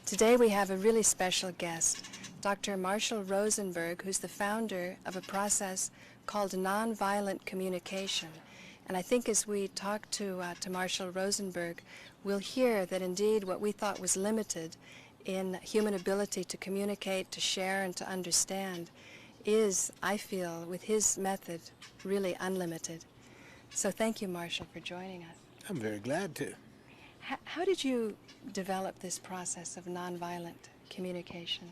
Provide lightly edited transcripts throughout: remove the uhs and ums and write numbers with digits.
Today we have a really special guest, Dr. Marshall Rosenberg, who's the founder of a process called nonviolent communication. And I think as we talk to Marshall Rosenberg, we'll hear that indeed what we thought was limited in human ability to communicate, to share, and to understand is, I feel, with his method, really unlimited. So thank you, Marshall, for joining us. I'm very glad to. How did you develop this process of nonviolent communication?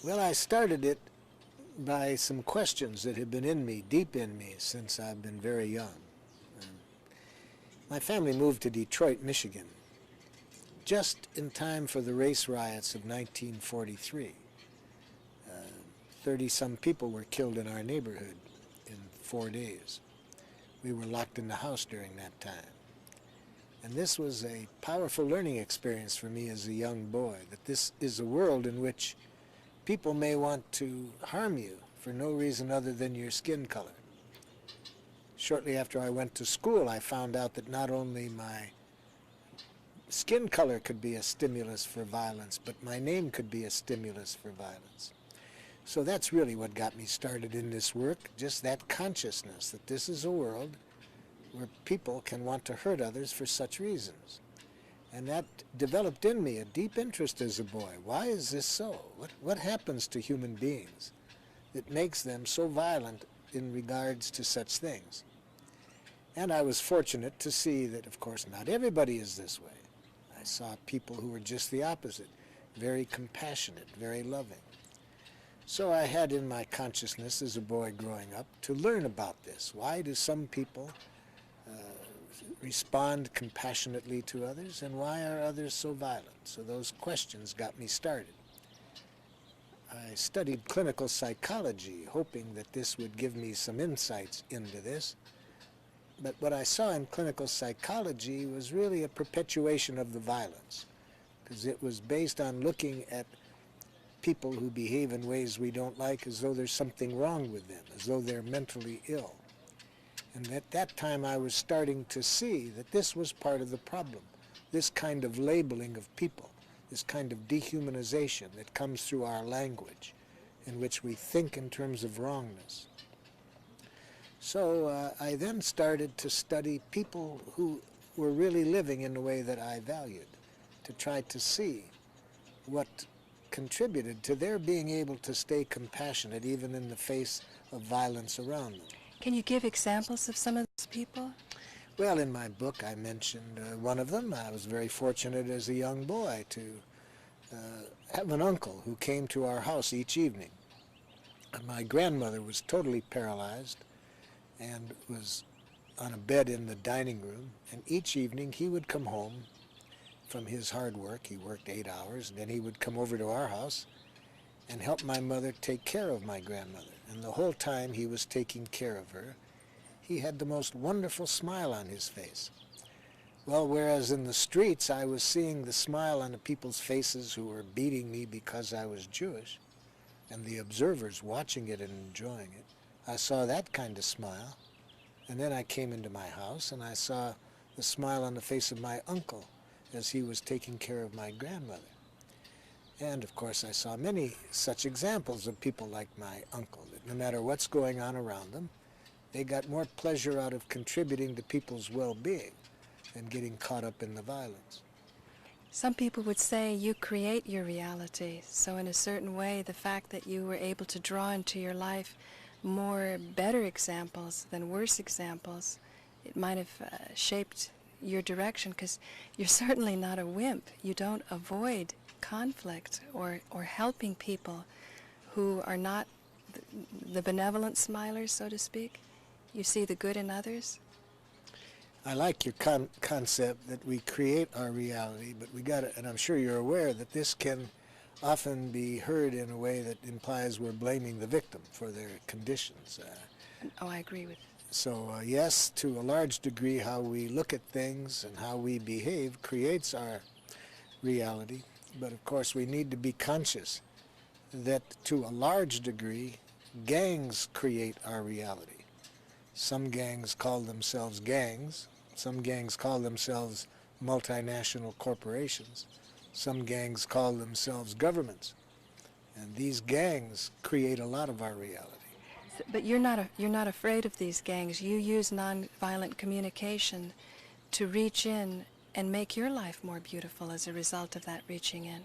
Well, I started it by some questions that have been in me, deep in me, since I've been very young. My family moved to Detroit, Michigan, just in time for the race riots of 1943. 30-some people were killed in our neighborhood in 4 days. We were locked in the house during that time. And this was a powerful learning experience for me as a young boy, that this is a world in which people may want to harm you for no reason other than your skin color. Shortly after I went to school, I found out that not only my skin color could be a stimulus for violence, but my name could be a stimulus for violence. So that's really what got me started in this work, just that consciousness that this is a world where people can want to hurt others for such reasons. And that developed in me a deep interest as a boy. Why is this so? What happens to human beings that makes them so violent in regards to such things? And I was fortunate to see that, of course, not everybody is this way. I saw people who were just the opposite, very compassionate, very loving. So I had in my consciousness as a boy growing up to learn about this. Why do some people respond compassionately to others, and why are others so violent? So those questions got me started. I studied clinical psychology, hoping that this would give me some insights into this. But what I saw in clinical psychology was really a perpetuation of the violence, because it was based on looking at people who behave in ways we don't like as though there's something wrong with them, as though they're mentally ill. And at that time I was starting to see that this was part of the problem, this kind of labeling of people, this kind of dehumanization that comes through our language, in which we think in terms of wrongness. So I then started to study people who were really living in the way that I valued, to try to see what contributed to their being able to stay compassionate even in the face of violence around them. Can you give examples of some of those people? Well, in my book I mentioned one of them. I was very fortunate as a young boy to have an uncle who came to our house each evening. My grandmother was totally paralyzed and was on a bed in the dining room, and each evening he would come home from his hard work. He worked 8 hours, and then he would come over to our house and help my mother take care of my grandmother. And the whole time he was taking care of her, he had the most wonderful smile on his face. Well, whereas in the streets I was seeing the smile on the people's faces who were beating me because I was Jewish, and the observers watching it and enjoying it, I saw that kind of smile. And then I came into my house and I saw the smile on the face of my uncle as he was taking care of my grandmother. And of course I saw many such examples of people like my uncle, that no matter what's going on around them, they got more pleasure out of contributing to people's well-being than getting caught up in the violence. Some people would say you create your reality, so in a certain way the fact that you were able to draw into your life more better examples than worse examples, it might have shaped your direction, because you're certainly not a wimp. You don't avoid conflict or helping people who are not the benevolent smilers, so to speak. You see the good in others. I like your concept that we create our reality, but we got to, and I'm sure you're aware that this can often be heard in a way that implies we're blaming the victim for their conditions. Oh, I agree with you. So yes, to a large degree, how we look at things and how we behave creates our reality. But of course, we need to be conscious that to a large degree, gangs create our reality. Some gangs call themselves gangs. Some gangs call themselves multinational corporations. Some gangs call themselves governments. And these gangs create a lot of our reality. But you're not afraid of these gangs. You use nonviolent communication to reach in and make your life more beautiful as a result of that reaching in.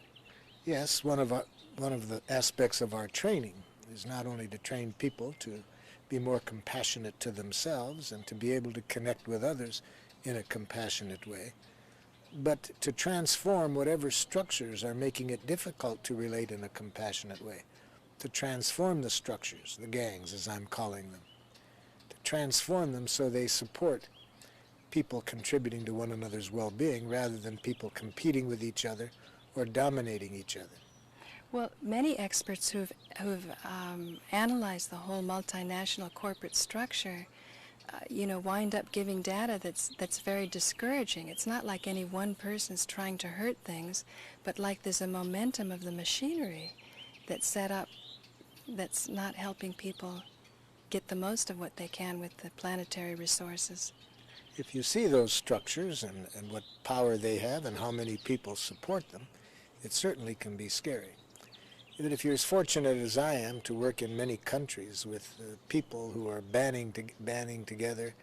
Yes, one of the aspects of our training is not only to train people to be more compassionate to themselves and to be able to connect with others in a compassionate way, but to transform whatever structures are making it difficult to relate in a compassionate way, to transform the structures, the gangs as I'm calling them, to transform them so they support people contributing to one another's well-being rather than people competing with each other or dominating each other. Well, many experts who've analyzed the whole multinational corporate structure, wind up giving data that's very discouraging. It's not like any one person's trying to hurt things, but like there's a momentum of the machinery that's set up that's not helping people get the most of what they can with the planetary resources. If you see those structures and what power they have and how many people support them, it certainly can be scary. Even if you're as fortunate as I am to work in many countries with people who are banding together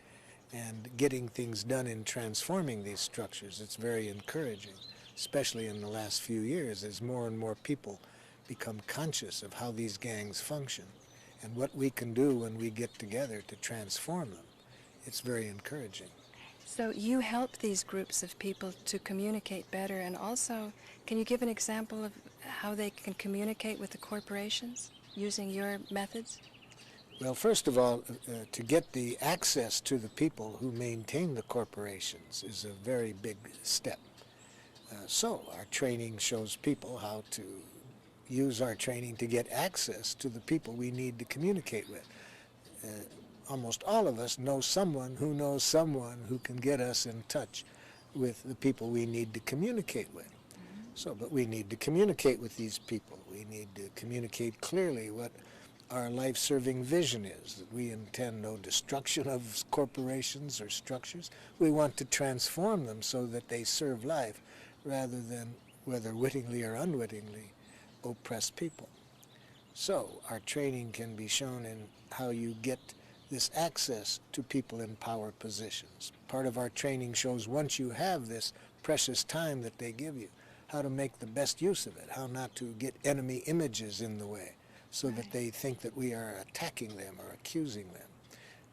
and getting things done in transforming these structures, it's very encouraging, especially in the last few years as more and more people become conscious of how these gangs function and what we can do when we get together to transform them. It's very encouraging. So you help these groups of people to communicate better, and also, can you give an example of how they can communicate with the corporations using your methods? Well, first of all, to get the access to the people who maintain the corporations is a very big step. So our training shows people how to use our training to get access to the people we need to communicate with. Almost all of us know someone who can get us in touch with the people we need to communicate with. So, but we need to communicate with these people. We need to communicate clearly what our life-serving vision is, that we intend no destruction of corporations or structures. We want to transform them so that they serve life rather than, whether wittingly or unwittingly, oppress people. So our training can be shown in how you get this access to people in power positions. Part of our training shows once you have this precious time that they give you, how to make the best use of it, how not to get enemy images in the way so that they think that we are attacking them or accusing them.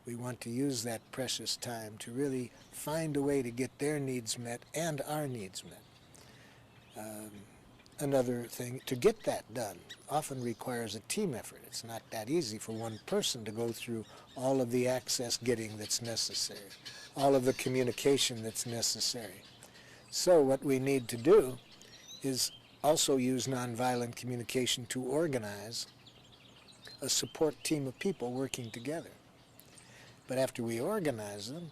We want to use that precious time to really find a way to get their needs met and our needs met. Another thing, to get that done often requires a team effort. It's not that easy for one person to go through all of the access getting that's necessary, all of the communication that's necessary. So what we need to do is also use nonviolent communication to organize a support team of people working together. But after we organize them,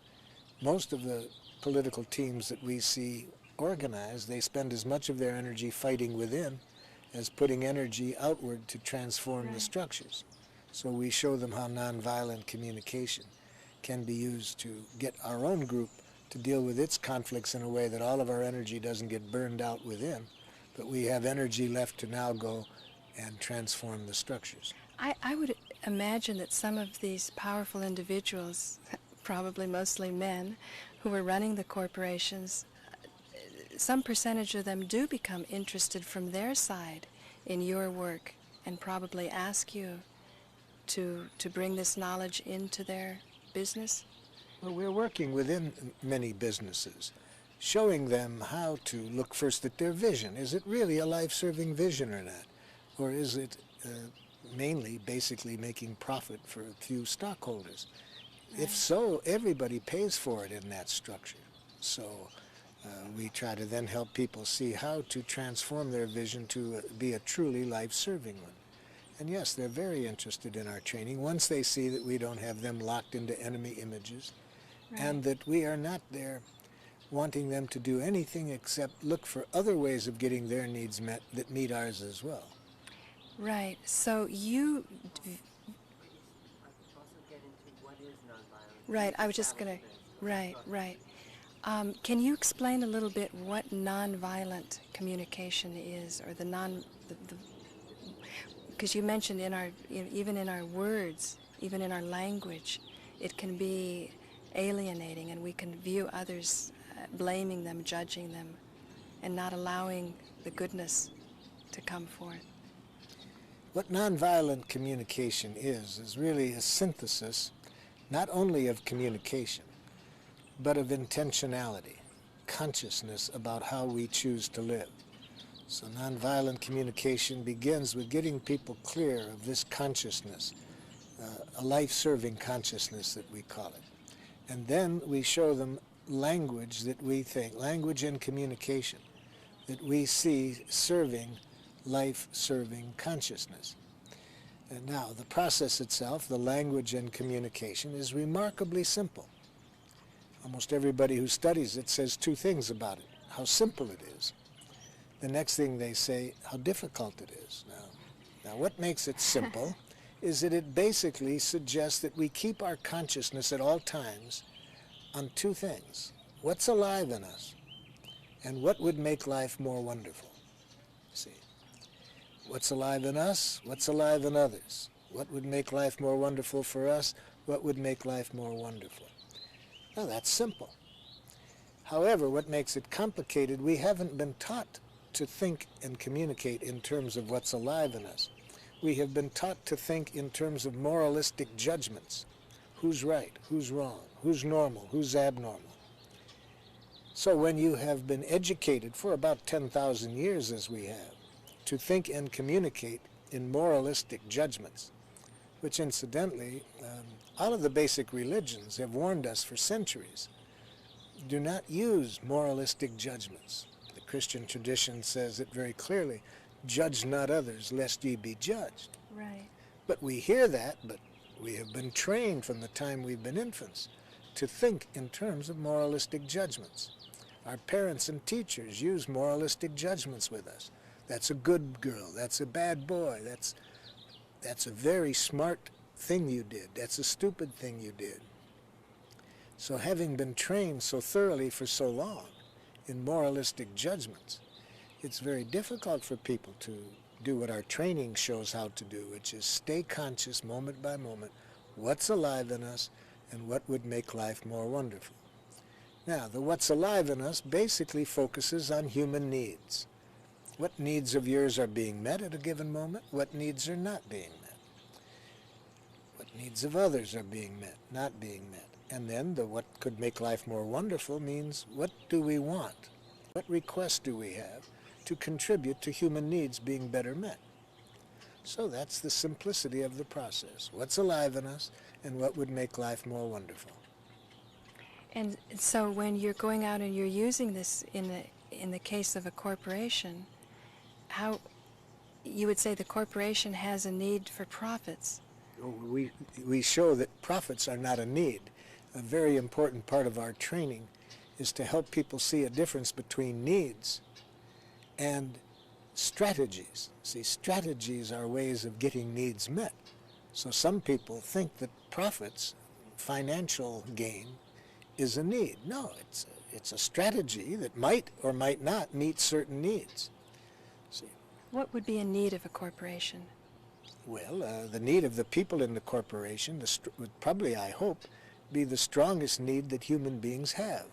most of the political teams that we see organized, they spend as much of their energy fighting within as putting energy outward to transform the structures. So we show them how nonviolent communication can be used to get our own group to deal with its conflicts in a way that all of our energy doesn't get burned out within, but we have energy left to now go and transform the structures. I would imagine that some of these powerful individuals, probably mostly men, who are running the corporations, some percentage of them do become interested from their side in your work and probably ask you to bring this knowledge into their business? Well, we're working within many businesses, showing them how to look first at their vision. Is it really a life-serving vision or not? Or is it mainly basically making profit for a few stockholders? Right. If so, everybody pays for it in that structure. So we try to then help people see how to transform their vision to be a truly life-serving one. And yes, they're very interested in our training once they see that we don't have them locked into enemy images, right, and that we are not there wanting them to do anything except look for other ways of getting their needs met that meet ours as well. Right. So you... Right, I was just going to... Right. Can you explain a little bit what nonviolent communication is, or because you mentioned even in our words, even in our language, it can be alienating, and we can view others, blaming them, judging them, and not allowing the goodness to come forth. What nonviolent communication is really a synthesis not only of communication, but of intentionality, consciousness about how we choose to live. So nonviolent communication begins with getting people clear of this consciousness, a life-serving consciousness that we call it. And then we show them language that we think, language and communication, that we see serving life-serving consciousness. And now, the process itself, the language and communication, is remarkably simple. Almost everybody who studies it says two things about it: how simple it is. The next thing they say, how difficult it is. Now what makes it simple is that it basically suggests that we keep our consciousness at all times on two things: what's alive in us, and what would make life more wonderful. See, what's alive in us, what's alive in others, what would make life more wonderful for us, what would make life more wonderful. Now that's simple. However, what makes it complicated, we haven't been taught to think and communicate in terms of what's alive in us. We have been taught to think in terms of moralistic judgments. Who's right, who's wrong, who's normal, who's abnormal. So when you have been educated for about 10,000 years, as we have, to think and communicate in moralistic judgments, which incidentally, all of the basic religions have warned us for centuries, do not use moralistic judgments. The Christian tradition says it very clearly: judge not others, lest ye be judged. Right. But we hear that, but we have been trained from the time we've been infants to think in terms of moralistic judgments. Our parents and teachers use moralistic judgments with us. That's a good girl, that's a bad boy, that's a very smart thing you did, that's a stupid thing you did. So having been trained so thoroughly for so long in moralistic judgments, it's very difficult for people to do what our training shows how to do, which is stay conscious moment by moment, what's alive in us and what would make life more wonderful. Now, the what's alive in us basically focuses on human needs. What needs of yours are being met at a given moment? What needs are not being met? What needs of others are being met, not being met? And then the what could make life more wonderful means, what do we want? What requests do we have to contribute to human needs being better met? So that's the simplicity of the process. What's alive in us and what would make life more wonderful. And so when you're going out and you're using this in the case of a corporation, how you would say the corporation has a need for profits. We show that profits are not a need. A very important part of our training is to help people see a difference between needs and strategies. See, strategies are ways of getting needs met. So some people think that profits, financial gain, is a need. No, it's a strategy that might or might not meet certain needs. See, What would be a need of a corporation? well, the need of the people in the corporation would probably, I hope, be the strongest need that human beings have,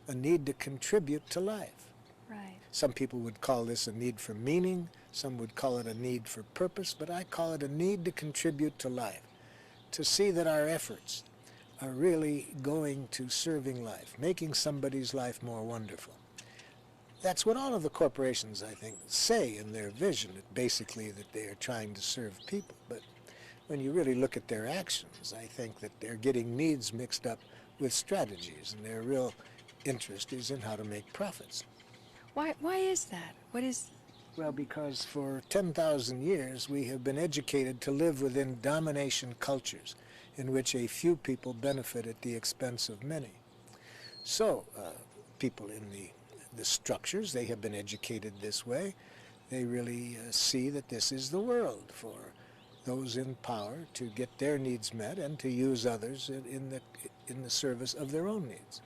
a need to contribute to life. Right. Some people would call this a need for meaning, some would call it a need for purpose, but I call it a need to contribute to life, to see that our efforts are really going to serving life, making somebody's life more wonderful. That's what all of the corporations, I think, say in their vision, basically that they are trying to serve people. But when you really look at their actions, I think that they're getting needs mixed up with strategies, and their real interest is in how to make profits. Why is that? Well, because for 10,000 years we have been educated to live within domination cultures in which a few people benefit at the expense of many. So people in the structures, they have been educated this way. They really see that this is the world for those in power to get their needs met and to use others in the service of their own needs.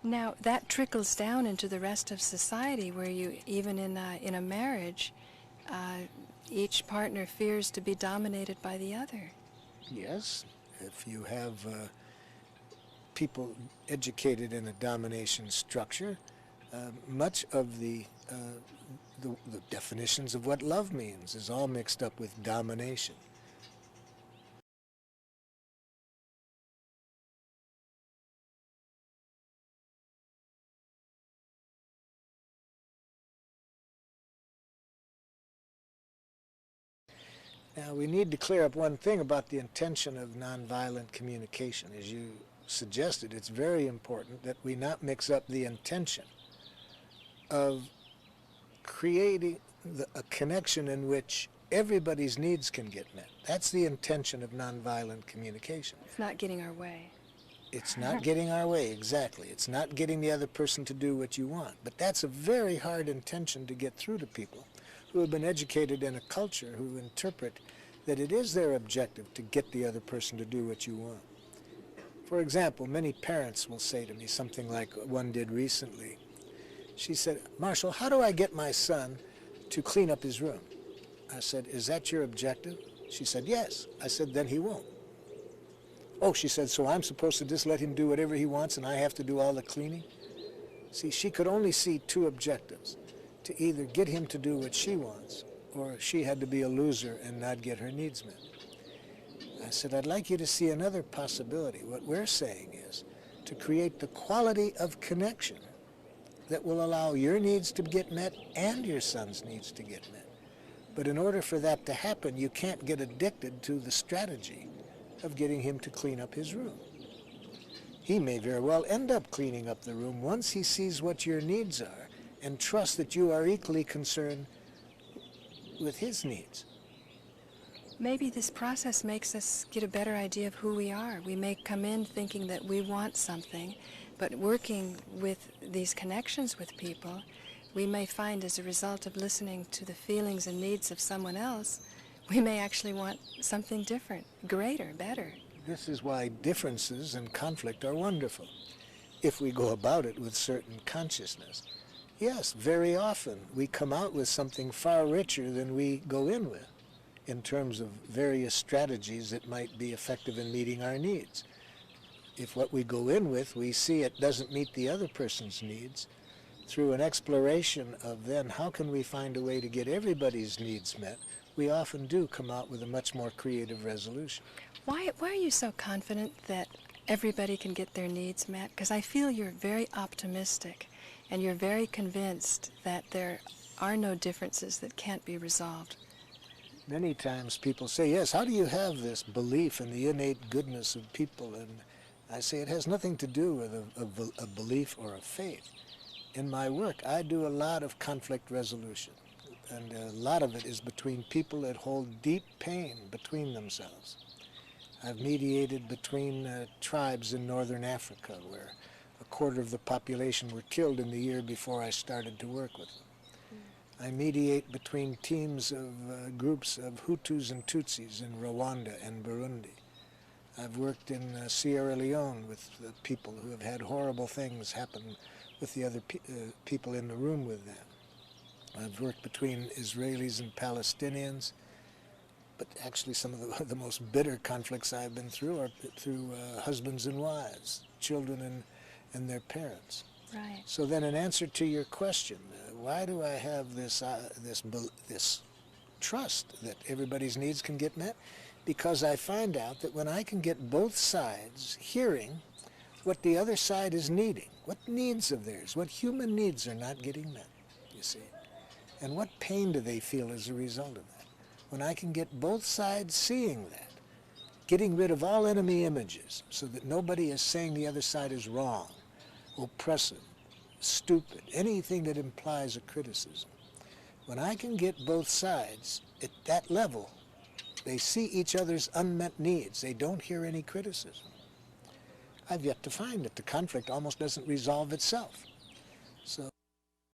Now, that trickles down into the rest of society where you, even in a marriage, uh, each partner fears to be dominated by the other. Yes, if you have people educated in a domination structure, much of the definitions of what love means is all mixed up with domination. Now, we need to clear up one thing about the intention of nonviolent communication. As you suggested, it's very important that we not mix up the intention of creating a connection in which everybody's needs can get met. That's the intention of nonviolent communication. It's not getting our way. It's not getting our way, exactly. It's not getting the other person to do what you want. But that's a very hard intention to get through to people who have been educated in a culture who interpret that it is their objective to get the other person to do what you want. For example, many parents will say to me something like one did recently. She said, "Marshall, how do I get my son to clean up his room?" I said, "Is that your objective?" She said, "Yes." I said, "Then he won't." "Oh," she said, "so I'm supposed to just let him do whatever he wants and I have to do all the cleaning?" See, she could only see two objectives: to either get him to do what she wants, or she had to be a loser and not get her needs met. I said, "I'd like you to see another possibility. What we're saying is to create the quality of connection that will allow your needs to get met and your son's needs to get met. But in order for that to happen, you can't get addicted to the strategy of getting him to clean up his room. He may very well end up cleaning up the room once he sees what your needs are and trusts that you are equally concerned with his needs." Maybe this process makes us get a better idea of who we are. We may come in thinking that we want something, but working with these connections with people, we may find as a result of listening to the feelings and needs of someone else, we may actually want something different, greater, better. This is why differences and conflict are wonderful, if we go about it with certain consciousness. Yes, very often we come out with something far richer than we go in with, in terms of various strategies that might be effective in meeting our needs. If what we go in with, we see it doesn't meet the other person's needs, through an exploration of then how can we find a way to get everybody's needs met, we often do come out with a much more creative resolution. Why are you so confident that everybody can get their needs met? Because I feel you're very optimistic and you're very convinced that there are no differences that can't be resolved. Many times people say, "Yes, how do you have this belief in the innate goodness of people?" And I say it has nothing to do with a belief or a faith. In my work, I do a lot of conflict resolution, and a lot of it is between people that hold deep pain between themselves. I've mediated between tribes in northern Africa where a quarter of the population were killed in the year before I started to work with them. I mediate between teams of groups of Hutus and Tutsis in Rwanda and Burundi. I've worked in Sierra Leone with people who have had horrible things happen with the other people in the room with them. I've worked between Israelis and Palestinians, but actually some of the most bitter conflicts I've been through are through husbands and wives, children and their parents. Right. So then, in answer to your question, why do I have this trust that everybody's needs can get met? Because I find out that when I can get both sides hearing what the other side is needing, what needs of theirs, what human needs are not getting met, you see, and what pain do they feel as a result of that. When I can get both sides seeing that, getting rid of all enemy images so that nobody is saying the other side is wrong, oppressive, stupid, anything that implies a criticism. When I can get both sides at that level, they see each other's unmet needs. They don't hear any criticism. I've yet to find that the conflict almost doesn't resolve itself. So